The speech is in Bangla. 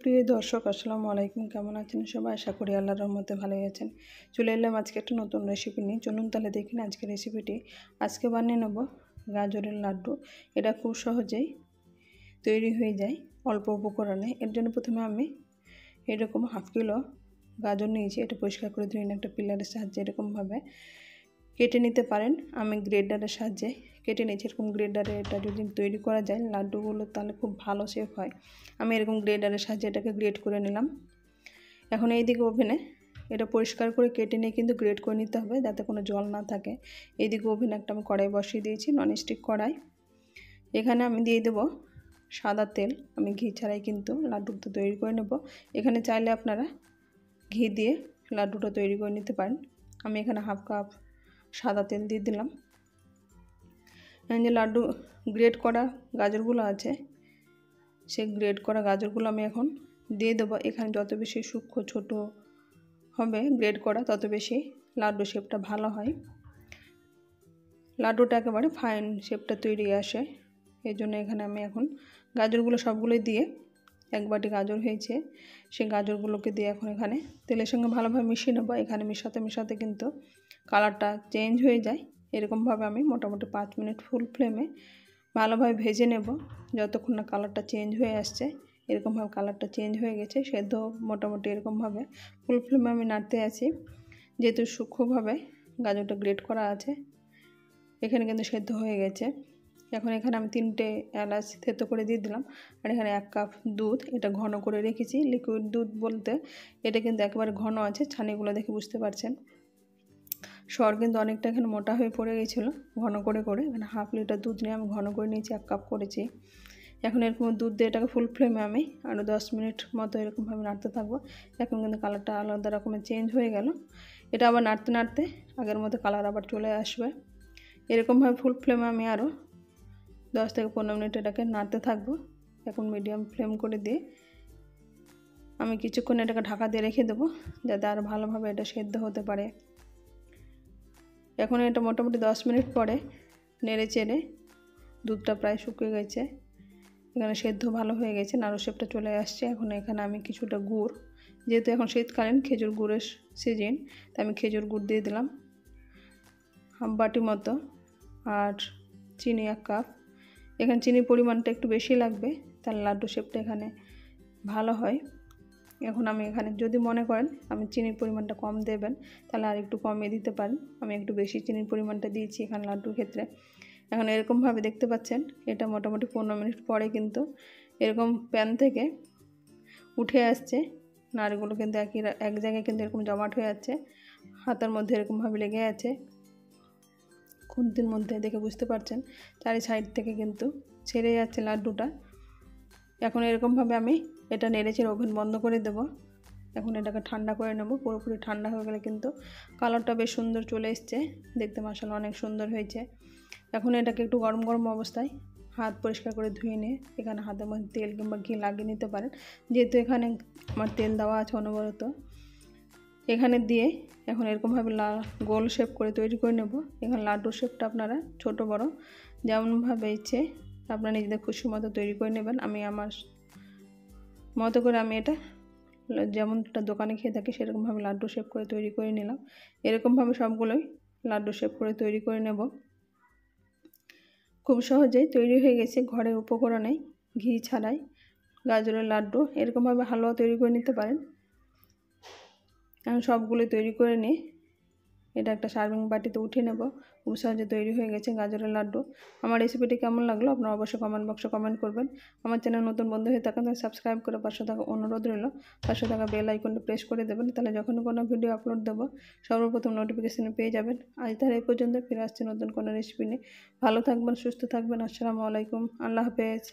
সুপ্রিয় দর্শক আসসালামু আলাইকুম। কেমন আছেন সবাই? আশা করি আল্লাহর রহমতে ভালোই আছেন। চলে এলাম আজকে একটা নতুন রেসিপি নিয়ে। চলুন তাহলে দেখি না আজকে রেসিপিটি। আজকে বানিয়ে নেব গাজরের লাড্ডু। এটা খুব সহজেই তৈরি হয়ে যায় অল্প উপকরণে। এর জন্য প্রথমে আমি এরকম হাফ কিলো গাজর নিয়েছি। এটা পরিষ্কার করে ধুয়ে একটা পিলারের সাহায্যে এরকমভাবে কেটে নিতে পারেন। আমি গ্রেটারের সাহায্যে কেটে নিয়েছি। এরকম গ্রেটারে এটা যদি তৈরি করা যায় লাড্ডুগুলো তাহলে খুব ভালো শেপ হয়। আমি এরকম গ্রেটারের সাহায্যে এটাকে গ্রেট করে নিলাম। এখন এইদিকে ওভেনে এটা পরিষ্কার করে কেটে নিয়ে কিন্তু গ্রেট করে নিতে হবে যাতে কোনো জল না থাকে। এইদিকে ওভেনে একটা আমি কড়াই বসিয়ে দিয়েছি, ননস্টিক কড়াই। এখানে আমি দিয়ে দেবো সাদা তেল। আমি ঘি ছাড়াই কিন্তু লাড্ডুটা তৈরি করে নেব। এখানে চাইলে আপনারা ঘি দিয়ে লাড্ডুটা তৈরি করে নিতে পারেন। আমি এখানে হাফ কাপ সাদা তেল দিয়ে দিলাম। যে লাড্ডু গ্রেট করা গাজরগুলো আছে সেই গ্রেট করা গাজরগুলো আমি এখন দিয়ে দেবো। এখানে যত বেশি সূক্ষ্ম ছোট হবে গ্রেট করা তত বেশি লাড্ডু শেপটা ভালো হয়, লাড্ডুটা একেবারে ফাইন শেপটা তৈরি আসে। এই জন্য এখানে আমি এখন গাজরগুলো সবগুলোই দিয়ে এক বাটি গাজর হয়েছে, সেই গাজরগুলোকে দিয়ে এখন এখানে তেলের সঙ্গে ভালোভাবে মিশিয়ে নেবো। এখানে মিশাতে কিন্তু কালারটা চেঞ্জ হয়ে যায়। এরকমভাবে আমি মোটামুটি 5 মিনিট ফুল ফ্লেমে ভালোভাবে ভেজে নেব যতক্ষণ না কালারটা চেঞ্জ হয়ে আসছে। এরকমভাবে কালারটা চেঞ্জ হয়ে গেছে, সেদ্ধ মোটামুটি এরকমভাবে ফুল ফ্লেমে আমি নাড়তে আছি। যেহেতু সূক্ষ্মভাবে গাজরটা গ্রেট করা আছে এখানে কিন্তু সেদ্ধ হয়ে গেছে। এখন এখানে আমি 3টে এলাচ থেতো করে দিয়ে দিলাম। আর এখানে 1 কাপ দুধ, এটা ঘন করে রেখেছি। লিকুইড দুধ বলতে এটা কিন্তু একেবারে ঘন আছে, ছানিগুলো দেখে বুঝতে পারছেন। সর কিন্তু অনেকটা এখানে মোটা হয়ে পড়ে গেছিলো ঘন করে এখানে হাফ লিটার দুধ নিয়ে আমি ঘন করে নিয়েছি, 1 কাপ করেছি। এখন এরকম দুধ দিয়ে এটাকে ফুল ফ্লেমে আমি আরও 10 মিনিট মতো এরকমভাবে নাড়তে থাকবো। এখন কিন্তু কালারটা আলাদা রকমের চেঞ্জ হয়ে গেল। এটা আবার নাড়তে আগের মতো কালার আবার চলে আসবে। এরকমভাবে ফুল ফ্লেমে আমি আরও 10 থেকে 15 মিনিট এটাকে নাড়তে থাকবো। এখন মিডিয়াম ফ্লেম করে দিয়ে আমি কিছুক্ষণ এটাকে ঢাকা দিয়ে রেখে দেবো যাতে আরও ভালোভাবে এটা সেদ্ধ হতে পারে। এখন এটা মোটামুটি 10 মিনিট পরে নেড়ে চেড়ে দুধটা প্রায় শুকিয়ে গেছে, এখানে সেদ্ধ ভালো হয়ে গেছে, নাড়ু শেপটা চলে আসছে। এখন এখানে আমি কিছুটা গুড়, যেহেতু এখন শীতকালীন খেজুর গুড়ের সিজন, তাই আমি খেজুর গুড় দিয়ে দিলাম হাফ বাটি মতো। আর চিনি 1 কাপ। এখানে চিনির পরিমাণটা একটু বেশি লাগবে, তাহলে লাড্ডু শেপটা এখানে ভালো হয়। এখন আমি এখানে যদি মনে করেন আমি চিনির পরিমাণটা কম দেবেন তাহলে আর একটু কমিয়ে দিতে পারেন। আমি একটু বেশি চিনির পরিমাণটা দিয়েছি এখানে লাড্ডুর ক্ষেত্রে। এখন এরকমভাবে দেখতে পাচ্ছেন এটা মোটামুটি 15 মিনিট পরে কিন্তু এরকম প্যান থেকে উঠে আসছে। নাড়ুগুলো কিন্তু এক জায়গায় কিন্তু এরকম জমাট হয়ে যাচ্ছে, হাতের মধ্যে এরকমভাবে লেগে আছে, খুন্তির মধ্যে দেখে বুঝতে পারছেন। চারি সাইড থেকে কিন্তু ছেড়ে যাচ্ছে লাড্ডুটা। এখন এরকমভাবে আমি এটা নেড়েচেড়ে ওভেন বন্ধ করে দেব। এখন এটাকে ঠান্ডা করে নেব। পুরোপুরি ঠান্ডা হয়ে গেলে কিন্তু কালারটা বেশ সুন্দর চলে এসছে, দেখতে মাশাআল্লাহ অনেক সুন্দর হয়েছে। এখন এটাকে একটু গরম গরম অবস্থায় হাত পরিষ্কার করে ধুয়ে নিয়ে এখানে হাতের মধ্যে তেল কিংবা ঘি লাগিয়ে নিতে পারেন। যেহেতু এখানে আমার তেল দেওয়া আছে অনবরত, এখানে দিয়ে এখন এরকমভাবে গোল শেপ করে তৈরি করে নেব। এখানে লাড্ডুর শেপটা আপনারা ছোট বড় যেমনভাবে ইচ্ছে আপনারা নিজেদের খুশি মতো তৈরি করে নেবেন। আমি আমার মতো করে আমি এটা যেমনটা দোকানে খেয়ে থাকি সেরকমভাবে লাড্ডু শেপ করে তৈরি করে নিলাম। এরকমভাবে সবগুলোই লাড্ডু শেপ করে তৈরি করে নেব। খুব সহজেই তৈরি হয়ে গেছে ঘরের উপকরণে, ঘি ছাড়াই গাজরের লাড্ডু। এরকমভাবে হালুয়া তৈরি করে নিতে পারেন। এখন সবগুলোই তৈরি করে নিয়ে এটা একটা সার্ভিং বাটিতে উঠিয়ে নেব। খুব সহজে তৈরি হয়ে গেছে গাজরের লাড্ডু। আমার রেসিপিটি কেমন লাগলো আপনারা অবশ্যই কমেন্ট বক্সে কমেন্ট করবেন। আমার চ্যানেল নতুন বন্ধু হয়ে থাকেন তাহলে সাবস্ক্রাইব করে পাশে থাকা অনুরোধ রইল, পাশে থাকা বেল আইকনটা প্রেস করে দেবেন, তাহলে যখন কোনো ভিডিও আপলোড দেবো সর্বপ্রথম নোটিফিকেশানে পেয়ে যাবেন। আজ তাহলে এই পর্যন্ত, ফিরে আসছে নতুন কোনো রেসিপি নিয়ে। ভালো থাকবেন, সুস্থ থাকবেন। আসসালামু আলাইকুম, আল্লাহ হাফেজ।